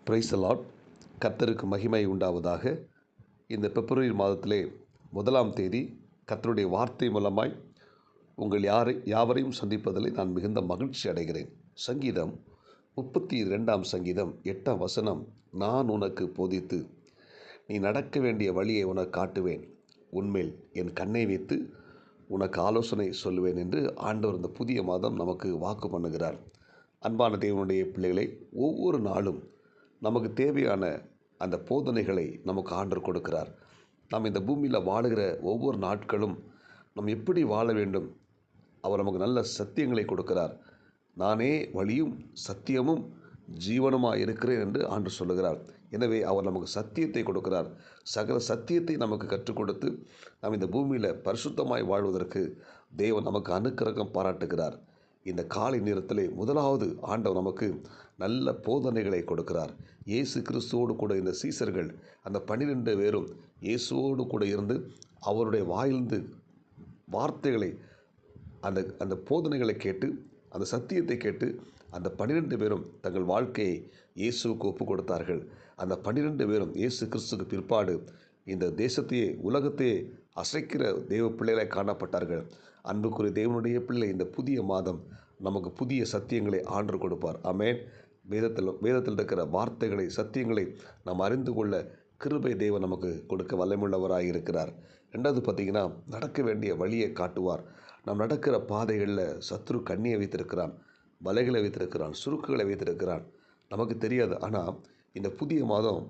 Praise the Lord. கர்த்தருக்கு மகிமை உண்டாவதாக. இந்த பிப்ரவரி மாதத்திலே 1ஆம் தேதி கர்த்தருடைய வார்த்தை மூலமாய் உங்கள் யாவரையும் சந்திப்பதில் நான் மிகுந்த மகிழ்ச்சி அடைகிறேன். சங்கீதம் 32ஆம் சங்கீதம் 8ஆம் வசனம், நான் உனக்கு போதித்து நீ நடக்க வேண்டிய வழியை உனக்கு காட்டுவேன், உன்மேல் என் கண்ணை வைத்து உனக்கு ஆலோசனை சொல்லுவேன் என்று ஆண்டவர் இந்த புதிய மாதம் நமக்கு வாக்கு பண்ணுகிறார். அன்பான தேவனுடைய பிள்ளைகளை, ஒவ்வொரு நாளும் நமக்கு தேவையான அந்த போதனைகளை நமக்கு ஆண்டவர் கொடுக்கிறார். நாம் இந்த பூமியில் வாழுகிற ஒவ்வொரு நாட்களும் நாம் எப்படி வாழ வேண்டும், அவர் நமக்கு நல்ல சத்தியங்களை கொடுக்கிறார். நானே வழியும் சத்தியமும் ஜீவனுமாக இருக்கிறேன் என்று ஆண்டவர் சொல்லுகிறார். எனவே அவர் நமக்கு சத்தியத்தை கொடுக்கிறார். சகல சத்தியத்தை நமக்கு கற்றுக் கொடுத்து நாம் இந்த பூமியில் பரிசுத்தமாய் வாழ்வதற்கு தேவன் நமக்கு அனுக்கிரகம் பாராட்டுகிறார். இந்த காலை நேரத்திலே முதலாவது ஆண்டவர் நமக்கு நல்ல போதனைகளை கொடுக்கிறார். இயேசு கிறிஸ்துவோடு கூட இந்த சீசர்கள், அந்த 12 பேரும் இயேசுவோடு கூட இருந்து அவருடைய வாயிலிருந்து வார்த்தைகளை, அந்த அந்த போதனைகளை கேட்டு, அந்த சத்தியத்தை கேட்டு, அந்த 12 பேரும் தங்கள் வாழ்க்கையை இயேசுவுக்கு ஒப்பு கொடுத்தார்கள். அந்த 12 பேரும் இயேசு கிறிஸ்துக்கு பிற்பாடு இந்த தேசத்தையே, உலகத்தையே அசைக்கிற தேவ பிள்ளைகளாய் காணப்பட்டார்கள். அன்புக்குரிய தேவனுடைய பிள்ளை, இந்த புதிய மாதம் நமக்கு புதிய சத்தியங்களை ஆண்டவர் கொடுப்பார். ஆமென். வேதத்தில் இருக்கிற வார்த்தைகளை, சத்தியங்களை நாம் அறிந்து கொள்ள கிருபை தேவன் நமக்கு கொடுக்க வல்லமுள்ளவராக இருக்கிறார். ரெண்டாவது பார்த்திங்கன்னா, நடக்க வேண்டிய வழியை காட்டுவார். நாம் நடக்கிற பாதைகளில் சத்ரு கண்ணியை வைத்திருக்கிறான், வலைகளை வைத்திருக்கிறான், சுருக்குகளை வைத்திருக்கிறான், நமக்கு தெரியாது. ஆனால் இந்த புதிய மாதம்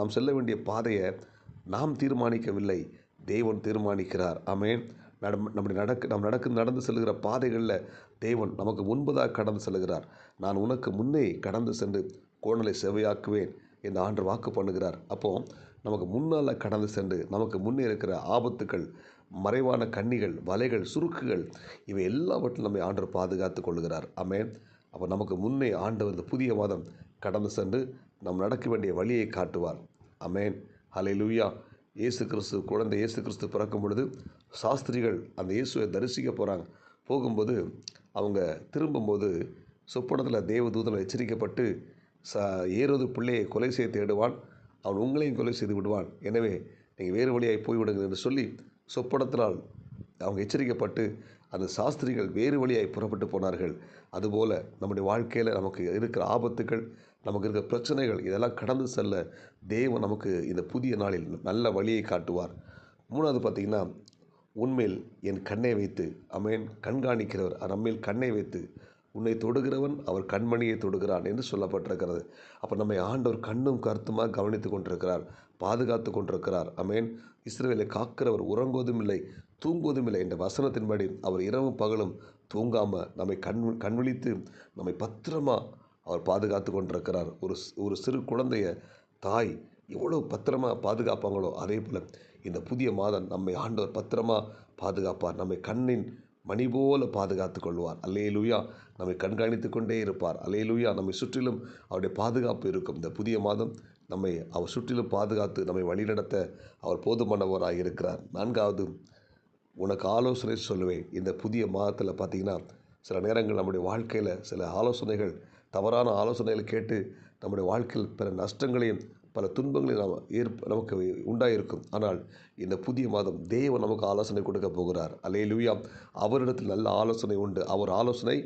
நாம் செல்ல வேண்டிய பாதையை நாம் தீர்மானிக்கவில்லை, தேவன் தீர்மானிக்கிறார். ஆமென். நாம் நடந்து செல்கிற பாதைகளில் தேவன் நமக்கு முன்பதாக கடந்து செல்கிறார். நான் உனக்கு முன்னே கடந்து சென்று கோணலை செவையாக்குவேன் என்று ஆண்டவர் வாக்கு பண்ணுகிறார். அப்போது நமக்கு முன்னால் கடந்து சென்று நமக்கு முன்னே இருக்கிற ஆபத்துக்கள், மறைவான கண்ணிகள், வலைகள், சுருக்குகள், இவை எல்லாவற்றிலும் நம்மை ஆண்டவர் பாதுகாத்து கொள்கிறார். ஆமென். அப்போ நமக்கு முன்னே ஆண்டவர் இந்த புதிய மாதம் கடந்து சென்று நாம் நடக்க வேண்டிய வழியை காட்டுவார். ஆமென். ஹல்லேலூயா. இயேசு கிறிஸ்து பிறக்கும் பொழுது சாஸ்திரிகள் அந்த இயேசுவை தரிசிக்க போகும்போது அவங்க திரும்பும்போது சொப்பனத்தில் தேவதூதன் எச்சரிக்கப்பட்டு, ஏரோது பிள்ளையை கொலை செய்ய தேடுவான், அவன் உங்களையும் கொலை செய்து விடுவான், எனவே நீங்கள் வேறு வழியாய் போய்விடுங்கள் என்று சொல்லி சொப்பனத்தினால் அவங்க எச்சரிக்கப்பட்டு அந்த சாஸ்திரிகள் வேறு வழியாய் புறப்பட்டு போனார்கள். அதுபோல் நம்முடைய வாழ்க்கையில் நமக்கு இருக்கிற ஆபத்துக்கள், நமக்கு இருக்கிற பிரச்சனைகள், இதெல்லாம் கடந்து செல்ல தேவன் நமக்கு இந்த புதிய நாளில் நல்ல வழியை காட்டுவார். மூணாவது பார்த்திங்கன்னா, உன்மேல் என் கண்ணை வைத்து, ஆமென், கண்காணிக்கிறவர் நம்மேல் கண்ணை வைத்து உன்னை தொடுகிறவன் அவர் கண்மணியை தொடுகிறான் என்று சொல்லப்பட்டிருக்கிறது. அப்போ நம்மை ஆண்டவர் கண்ணும் கருத்துமாக கவனித்து கொண்டிருக்கிறார், பாதுகாத்து கொண்டிருக்கிறார். ஆமென். இஸ்ரவேலை காக்கிறவர் உறங்குவதும் இல்லை, தூங்குவதும் இல்லை என்ற வசனத்தின்படி அவர் இரவும் பகலும் தூங்காமல் நம்மை கண்விழித்து நம்மை பத்திரமா அவர் பாதுகாத்து கொண்டிருக்கிறார். ஒரு சிறு குழந்தைய தாய் எவ்வளோ பத்திரமா பாதுகாப்பாங்களோ, அதே போல் இந்த புதிய மாதம் நம்மை ஆண்டவர் பத்திரமா பாதுகாப்பார். நம்மை கண்ணின் மணி போல பாதுகாத்து கொள்வார். அல்லேலூயா. நம்மை கண்காணித்து கொண்டே இருப்பார். அல்லேலூயா. நம்மை சுற்றிலும் அவருடைய பாதுகாப்பு இருக்கும். இந்த புதிய மாதம் நம்மை அவர் சுற்றிலும் பாதுகாத்து நம்மை வழிநடத்த அவர் போதுமானவராக இருக்கிறார். நான்காவது, உனக்கு ஆலோசனை சொல்லுவேன். இந்த புதிய மாதத்தில் பார்த்திங்கன்னா, சில நேரங்கள் நம்முடைய வாழ்க்கையில் சில ஆலோசனைகள், தவறான ஆலோசனைகளை கேட்டு நம்முடைய வாழ்க்கையில் பல நஷ்டங்களையும் பல துன்பங்களையும் நமக்கு உண்டாயிருக்கும். ஆனால் இந்த புதிய மாதம் தேவன் நமக்கு ஆலோசனை கொடுக்க போகிறார். அல்லேலூயா. அவரிடத்தில் நல்ல ஆலோசனை உண்டு. அவர் ஆலோசனை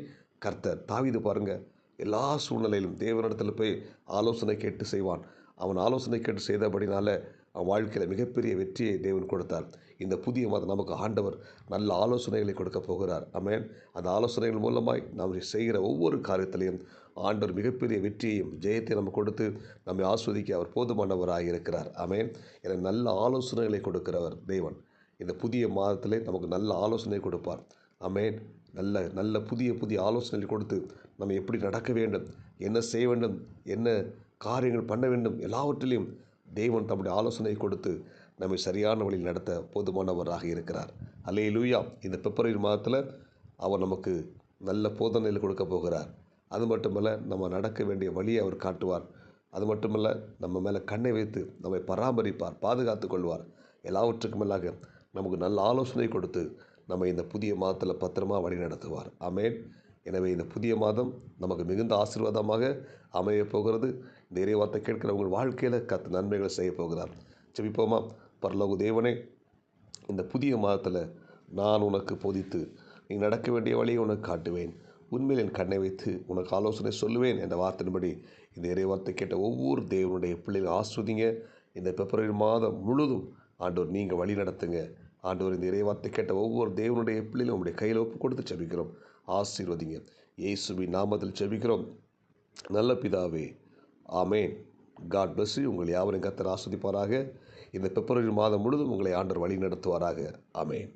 கர்த்தர். தாவீது பாருங்கள், எல்லா சூழ்நிலையிலும் தேவனிடத்தில் போய் ஆலோசனை கேட்டு செய்வான். அவன் ஆலோசனை கேட்டு செய்தபடினால அவன் வாழ்க்கையில் மிகப்பெரிய வெற்றியை தேவன் கொடுத்தார். இந்த புதிய மாதம் நமக்கு ஆண்டவர் நல்ல ஆலோசனைகளை கொடுக்க போகிறார். ஆமென். அந்த ஆலோசனைகள் மூலமாய் நாம் செய்கிற ஒவ்வொரு காரியத்திலையும் ஆண்டவர் மிகப்பெரிய வெற்றியையும் ஜெயத்தை நம்ம கொடுத்து நம்மை ஆஸ்வதிக்க அவர் போதுமானவராக இருக்கிறார். ஆமென். என நல்ல ஆலோசனைகளை கொடுக்கிறவர் தேவன் இந்த புதிய மாதத்திலே நமக்கு நல்ல ஆலோசனை கொடுப்பார். ஆமென். நல்ல புதிய ஆலோசனைகள் கொடுத்து நம்ம எப்படி நடக்க வேண்டும், என்ன செய்ய வேண்டும், என்ன காரியங்கள் பண்ண வேண்டும், எல்லாவற்றிலையும் தேவன் தம்முடைய ஆலோசனை கொடுத்து நம்மை சரியான வழியில் நடத்த போதுமானவராக இருக்கிறார். அல்லேலூயா. இந்த பிப்ரவரி மாதத்தில் அவர் நமக்கு நல்ல போதனைகள் கொடுக்க போகிறார். அது மட்டுமல்ல, நம்ம நடக்க வேண்டிய வழியை அவர் காட்டுவார். அது மட்டுமல்ல, நம்ம மேலே கண்ணை வைத்து நம்மை பராமரிப்பார், பாதுகாத்து கொள்வார். எல்லாவற்றுக்கும் மேலாக நமக்கு நல்ல ஆலோசனை கொடுத்து நம்ம இந்த புதிய மாதத்தில் பத்திரமா வழி நடத்துவார். ஆமென். எனவே இந்த புதிய மாதம் நமக்கு மிகுந்த ஆசீர்வாதமாக அமையப் போகிறது. இந்த இறைவார்த்தை கேட்கிற உங்கள் வாழ்க்கையில் கர்த்தர் நன்மைகளை செய்ய போகிறார். ஜெபிப்போமா? பரலோக தேவனே, இந்த புதிய மாதத்தில் நான் உனக்கு போதித்து நீ நடக்க வேண்டிய வழியை உனக்கு காட்டுவேன், உண்மையில் என் கண்ணை வைத்து உனக்கு ஆலோசனை சொல்லுவேன் என்ற வார்த்தையின்படி இந்த இறைவார்த்தை கேட்ட ஒவ்வொரு தேவனுடைய பிள்ளைகளை ஆஸ்வதிங்க. இந்த பிப்ரவரி மாதம் முழுதும் ஆண்டவர் நீங்கள் வழி நடத்துங்க. ஆண்டவர் இந்த இறைவார்த்தை கேட்ட ஒவ்வொரு தேவனுடைய பிள்ளைகளும் உங்களுடைய கையில் ஒப்பு கொடுத்து ஜெபிக்கிறோம். ஆசீர்வதிங்க. இயேசுவின் நாமத்தில் ஜெபிக்கிறோம் நல்ல பிதாவே, ஆமேன். God bless you. உங்கள் யாவரையும் கர்த்தர் ஆஸ்வதிப்பாராக. இந்த பிப்ரவரி மாதம் முழுதும் உங்களை ஆண்டவர் வழி நடத்துவாராக. ஆமேன்.